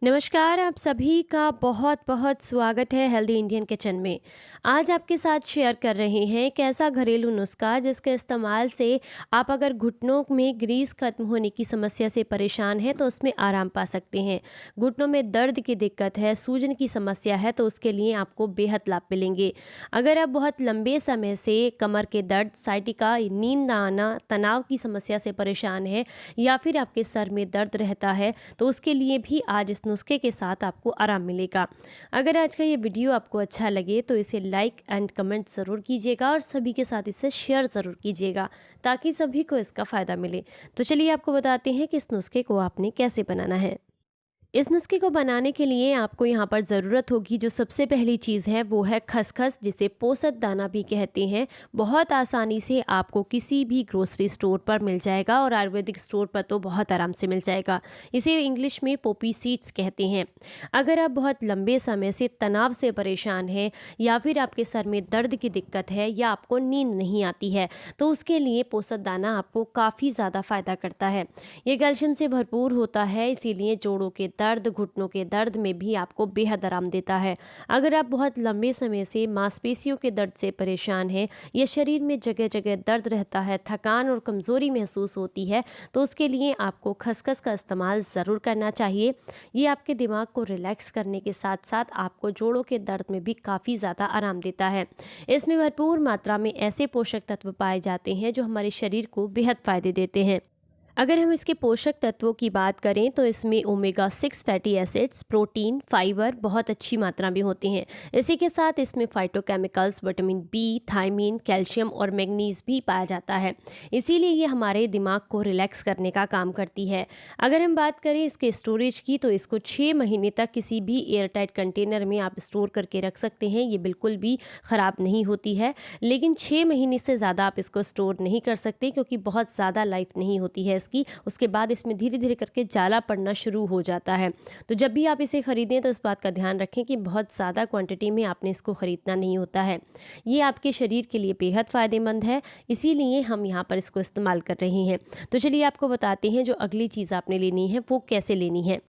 नमस्कार, आप सभी का बहुत बहुत स्वागत है हेल्दी इंडियन किचन में। आज आपके साथ शेयर कर रहे हैं एक ऐसा घरेलू नुस्खा जिसके इस्तेमाल से आप अगर घुटनों में ग्रीस खत्म होने की समस्या से परेशान हैं तो उसमें आराम पा सकते हैं। घुटनों में दर्द की दिक्कत है, सूजन की समस्या है तो उसके लिए आपको बेहद लाभ मिलेंगे। अगर आप बहुत लंबे समय से कमर के दर्द, साइटिका, नींद ना आना, तनाव की समस्या से परेशान है या फिर आपके सर में दर्द रहता है तो उसके लिए भी आज इस नुस्खे के साथ आपको आराम मिलेगा। अगर आज का ये वीडियो आपको अच्छा लगे तो इसे लाइक एंड कमेंट ज़रूर कीजिएगा और सभी के साथ इसे शेयर ज़रूर कीजिएगा ताकि सभी को इसका फ़ायदा मिले। तो चलिए आपको बताते हैं कि इस नुस्खे को आपने कैसे बनाना है। इस नुस्खे को बनाने के लिए आपको यहाँ पर ज़रूरत होगी, जो सबसे पहली चीज़ है वो है खसखस, जिसे पोसत दाना भी कहते हैं। बहुत आसानी से आपको किसी भी ग्रोसरी स्टोर पर मिल जाएगा और आयुर्वेदिक स्टोर पर तो बहुत आराम से मिल जाएगा। इसे इंग्लिश में पोपी सीड्स कहते हैं। अगर आप बहुत लंबे समय से तनाव से परेशान हैं या फिर आपके सर में दर्द की दिक्कत है या आपको नींद नहीं आती है तो उसके लिए पोसत दाना आपको काफ़ी ज़्यादा फ़ायदा करता है। ये कैल्शियम से भरपूर होता है, इसीलिए जोड़ों के दर्द, घुटनों के दर्द में भी आपको बेहद आराम देता है। अगर आप बहुत लंबे समय से मांसपेशियों के दर्द से परेशान हैं या शरीर में जगह जगह दर्द रहता है, थकान और कमज़ोरी महसूस होती है तो उसके लिए आपको खसखस का इस्तेमाल ज़रूर करना चाहिए। ये आपके दिमाग को रिलैक्स करने के साथ साथ आपको जोड़ों के दर्द में भी काफ़ी ज़्यादा आराम देता है। इसमें भरपूर मात्रा में ऐसे पोषक तत्व पाए जाते हैं जो हमारे शरीर को बेहद फ़ायदे देते हैं। अगर हम इसके पोषक तत्वों की बात करें तो इसमें omega 6 fatty acids, protein, fibre बहुत अच्छी मात्रा में होते हैं। इसी के साथ इसमें phytochemicals, vitamin B, thiamine, calcium और मैग्नीज भी पाया जाता है। इसीलिए ये हमारे दिमाग को रिलैक्स करने का काम करती है। अगर हम बात करें इसके स्टोरेज की तो इसको 6 महीने तक किसी भी एयरटाइट कंटेनर में आप स्टोर करके रख सकते हैं। ये बिल्कुल भी ख़राब नहीं होती है, लेकिन 6 महीने से ज़्यादा आप इसको स्टोर नहीं कर सकते क्योंकि बहुत ज़्यादा लाइफ नहीं होती है की। उसके बाद इसमें धीरे धीरे करके जाला पड़ना शुरू हो जाता है। तो जब भी आप इसे खरीदें तो इस बात का ध्यान रखें कि बहुत ज़्यादा क्वांटिटी में आपने इसको ख़रीदना नहीं होता है। ये आपके शरीर के लिए बेहद फ़ायदेमंद है, इसीलिए हम यहाँ पर इसको इस्तेमाल कर रहे हैं। तो चलिए आपको बताते हैं जो अगली चीज़ आपने लेनी है वो कैसे लेनी है।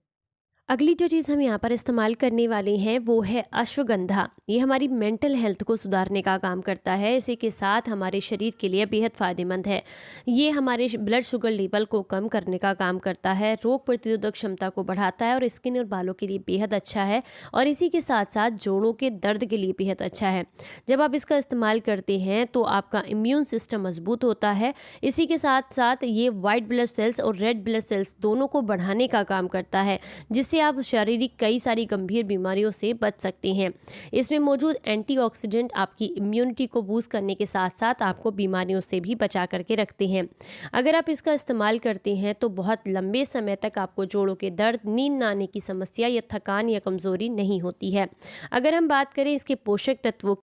अगली जो चीज़ हम यहाँ पर इस्तेमाल करने वाले हैं वो है अश्वगंधा। ये हमारी मेंटल हेल्थ को सुधारने का काम करता है। इसी के साथ हमारे शरीर के लिए बेहद फ़ायदेमंद है। ये हमारे ब्लड शुगर लेवल को कम करने का काम करता है, रोग प्रतिरोधक क्षमता को बढ़ाता है और स्किन और बालों के लिए बेहद अच्छा है और इसी के साथ साथ जोड़ों के दर्द के लिए बेहद अच्छा है। जब आप इसका इस्तेमाल करते हैं तो आपका इम्यून सिस्टम मजबूत होता है। इसी के साथ साथ ये वाइट ब्लड सेल्स और रेड ब्लड सेल्स दोनों को बढ़ाने का काम करता है, जिससे आप शारीरिक कई सारी गंभीर बीमारियों से बच सकते हैं। इसमें मौजूद एंटीऑक्सीडेंट आपकी इम्यूनिटी को बूस्ट करने के साथ साथ आपको बीमारियों से भी बचा करके रखते हैं। अगर आप इसका इस्तेमाल करते हैं तो बहुत लंबे समय तक आपको जोड़ों के दर्द, नींद न आने की समस्या या थकान या कमज़ोरी नहीं होती है। अगर हम बात करें इसके पोषक तत्वों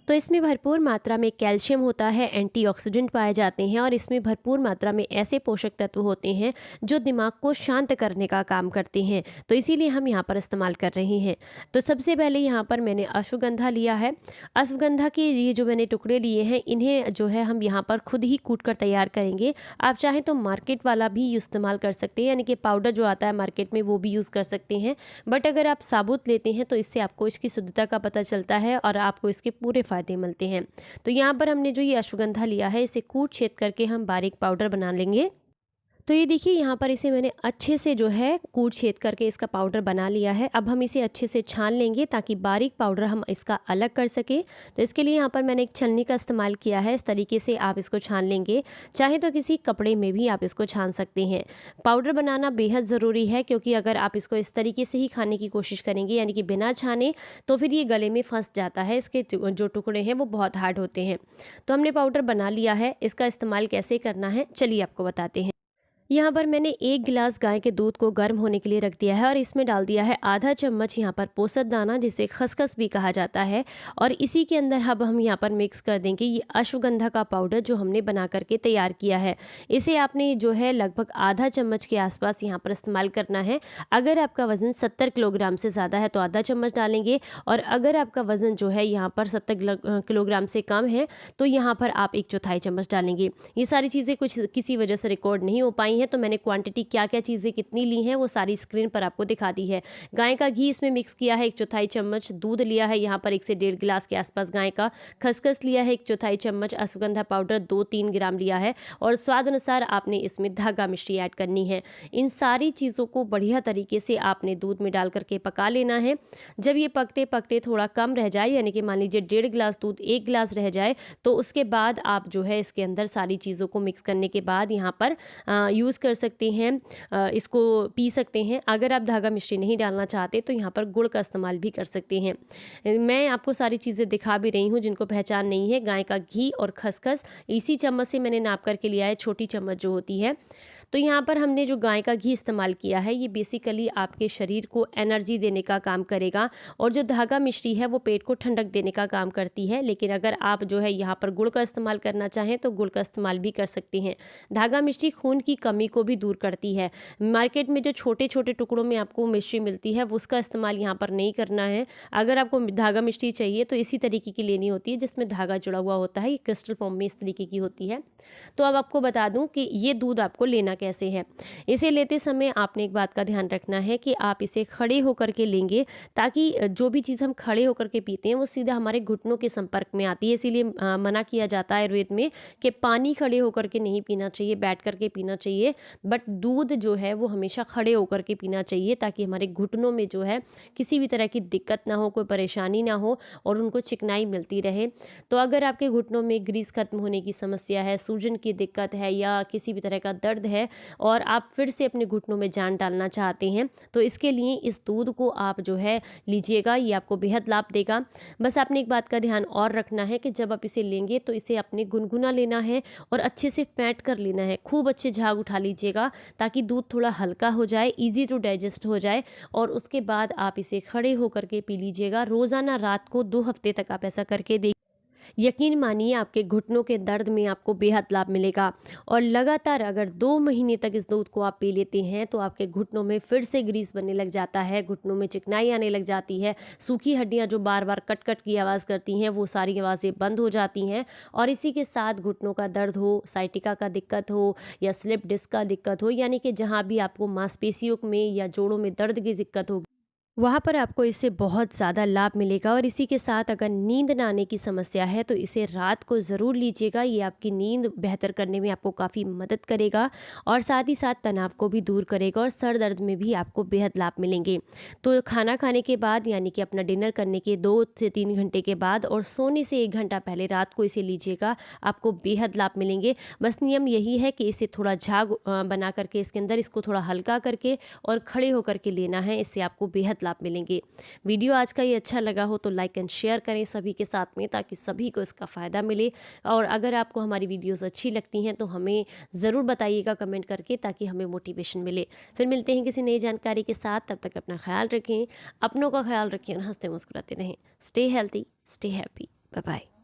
तो इसमें भरपूर मात्रा में कैल्शियम होता है, एंटीऑक्सीडेंट पाए जाते हैं और इसमें भरपूर मात्रा में ऐसे पोषक तत्व होते हैं जो दिमाग को शांत करने का काम करते हैं। तो इसीलिए हम यहाँ पर इस्तेमाल कर रहे हैं। तो सबसे पहले यहाँ पर मैंने अश्वगंधा लिया है। अश्वगंधा के ये जो मैंने टुकड़े लिए हैं इन्हें जो है हम यहाँ पर खुद ही कूट कर तैयार करेंगे। आप चाहें तो मार्केट वाला भी इस्तेमाल कर सकते हैं, यानी कि पाउडर जो आता है मार्केट में वो भी यूज़ कर सकते हैं। बट अगर आप साबुत लेते हैं तो इससे आपको इसकी शुद्धता का पता चलता है और आपको इसके पूरे फ़ायदे मिलते हैं। तो यहाँ पर हमने जो ये अश्वगंधा लिया है इसे कूट छेद करके हम बारीक पाउडर बना लेंगे। तो ये देखिए यहाँ पर इसे मैंने अच्छे से जो है कूट छेद करके इसका पाउडर बना लिया है। अब हम इसे अच्छे से छान लेंगे ताकि बारीक पाउडर हम इसका अलग कर सके। तो इसके लिए यहाँ पर मैंने एक छलनी का इस्तेमाल किया है। इस तरीके से आप इसको छान लेंगे, चाहे तो किसी कपड़े में भी आप इसको छान सकते हैं। पाउडर बनाना बेहद ज़रूरी है क्योंकि अगर आप इसको इस तरीके से ही खाने की कोशिश करेंगे यानी कि बिना छाने तो फिर ये गले में फंस जाता है। इसके जो टुकड़े हैं वो बहुत हार्ड होते हैं। तो हमने पाउडर बना लिया है। इसका इस्तेमाल कैसे करना है चलिए आपको बताते हैं। यहाँ पर मैंने 1 गिलास गाय के दूध को गर्म होने के लिए रख दिया है और इसमें डाल दिया है आधा चम्मच यहाँ पर पोसत दाना, जिसे खसखस भी कहा जाता है। और इसी के अंदर अब हम यहाँ पर मिक्स कर देंगे ये अश्वगंधा का पाउडर जो हमने बना करके तैयार किया है। इसे आपने जो है लगभग आधा चम्मच के आसपास यहाँ पर इस्तेमाल करना है। अगर आपका वज़न 70 किलोग्राम से ज़्यादा है तो आधा चम्मच डालेंगे और अगर आपका वज़न जो है यहाँ पर 70 किलोग्राम से कम है तो यहाँ पर आप 1/4 चम्मच डालेंगे। ये सारी चीज़ें कुछ किसी वजह से रिकॉर्ड नहीं हो पाई हैं तो मैंने क्वांटिटी क्या-क्या चीज़ें कितनी ली हैं वो सारी स्क्रीन पर आपको दिखा दी है। गाय का घी इसमें मिक्स किया है 1/4 चम्मच, दूध लिया है यहाँ पर 1 से 1.5 गिलास के आसपास गाय का, खसखस लिया है 1/4 चम्मच, अश्वगंधा पाउडर 2-3 ग्राम लिया है और स्वाद अनुसार आपने इसमें धागा मिश्री ऐड करनी है। इन सारी चीज़ों को बढ़िया तरीके से आपने दूध में डाल करके पका लेना है। जब ये पकते-पकते थोड़ा कम रह जाए, यानी कि मान लीजिए 1.5 गिलास दूध 1 गिलास रह जाए, तो उसके बाद आप जो है इसके अंदर सारी चीज़ों को मिक्स करने के बाद यहाँ पर यूज़ कर सकते हैं, इसको पी सकते हैं। अगर आप धागा मिश्री नहीं डालना चाहते तो यहाँ पर गुड़ का इस्तेमाल भी कर सकते हैं। मैं आपको सारी चीज़ें दिखा भी रही हूँ जिनको पहचान नहीं है। गाय का घी और खसखस इसी चम्मच से मैंने नाप करके लिया है, छोटी चम्मच जो होती है। तो यहाँ पर हमने जो गाय का घी इस्तेमाल किया है ये बेसिकली आपके शरीर को एनर्जी देने का काम करेगा और जो धागा मिश्री है वो पेट को ठंडक देने का काम करती है। लेकिन अगर आप जो है यहाँ पर गुड़ का इस्तेमाल करना चाहें तो गुड़ का इस्तेमाल भी कर सकते हैं। धागा मिश्री खून की कमी को भी दूर करती है। मार्केट में जो छोटे छोटे टुकड़ों में आपको मिश्री मिलती है वो उसका इस्तेमाल यहाँ पर नहीं करना है। अगर आपको धागा मिश्री चाहिए तो इसी तरीके की लेनी होती है जिसमें धागा जुड़ा हुआ होता है। ये क्रिस्टल फॉर्म में इस तरीके की होती है। तो अब आपको बता दूं कि ये दूध आपको लेना कैसे है। इसे लेते समय आपने एक बात का ध्यान रखना है कि आप इसे खड़े होकर के लेंगे, ताकि जो भी चीज़ हम खड़े होकर के पीते हैं वो सीधा हमारे घुटनों के संपर्क में आती है। इसीलिए मना किया जाता है आयुर्वेद में कि पानी खड़े होकर के नहीं पीना चाहिए, बैठ करके पीना चाहिए। बट दूध जो है वो हमेशा खड़े होकर के पीना चाहिए, ताकि हमारे घुटनों में जो है किसी भी तरह की दिक्कत ना हो, कोई परेशानी ना हो और उनको चिकनाई मिलती रहे। तो अगर आपके घुटनों में ग्रीस खत्म होने की समस्या है, सूजन की दिक्कत है या किसी भी तरह का दर्द है और आप फिर से अपने घुटनों में जान डालना चाहते हैं, तो इसके लिए इस दूध को आप जो है लीजिएगा। ये आपको बेहद लाभ देगा। बस आपने एक बात का ध्यान और रखना है कि जब आप इसे लेंगे तो इसे अपने गुनगुना लेना है और अच्छे से फेंट कर लेना है। खूब अच्छे झाग उठा लीजिएगा ताकि दूध थोड़ा हल्का हो जाए, ईजी टू डाइजेस्ट हो जाए और उसके बाद आप इसे खड़े होकर के पी लीजिएगा। रोज़ाना रात को 2 हफ्ते तक आप ऐसा करके देखिए। यकीन मानिए आपके घुटनों के दर्द में आपको बेहद लाभ मिलेगा। और लगातार अगर 2 महीने तक इस दूध को आप पी लेते हैं तो आपके घुटनों में फिर से ग्रीस बनने लग जाता है, घुटनों में चिकनाई आने लग जाती है, सूखी हड्डियां जो बार बार कट कट की आवाज़ करती हैं वो सारी आवाज़ें बंद हो जाती हैं। और इसी के साथ घुटनों का दर्द हो, साइटिका का दिक्कत हो या स्लिप डिस्क का दिक्कत हो, यानी कि जहाँ भी आपको मांसपेशियों में या जोड़ों में दर्द की दिक्कत होगी वहाँ पर आपको इससे बहुत ज़्यादा लाभ मिलेगा। और इसी के साथ अगर नींद ना आने की समस्या है तो इसे रात को ज़रूर लीजिएगा। ये आपकी नींद बेहतर करने में आपको काफ़ी मदद करेगा और साथ ही साथ तनाव को भी दूर करेगा और सर दर्द में भी आपको बेहद लाभ मिलेंगे। तो खाना खाने के बाद, यानी कि अपना डिनर करने के 2 से 3 घंटे के बाद और सोने से 1 घंटा पहले रात को इसे लीजिएगा, आपको बेहद लाभ मिलेंगे। बस नियम यही है कि इसे थोड़ा झाग बना करके इसके अंदर इसको थोड़ा हल्का करके और खड़े होकर के लेना है। इससे आपको बेहद लाभ मिलेंगे। वीडियो आज का ये अच्छा लगा हो तो लाइक एंड शेयर करें सभी के साथ में, ताकि सभी को इसका फ़ायदा मिले। और अगर आपको हमारी वीडियोस अच्छी लगती हैं तो हमें ज़रूर बताइएगा कमेंट करके, ताकि हमें मोटिवेशन मिले। फिर मिलते हैं किसी नई जानकारी के साथ। तब तक अपना ख्याल रखें, अपनों का ख्याल रखें और हंसते मुस्कुराते रहें। Stay healthy, stay happy. Bye bye.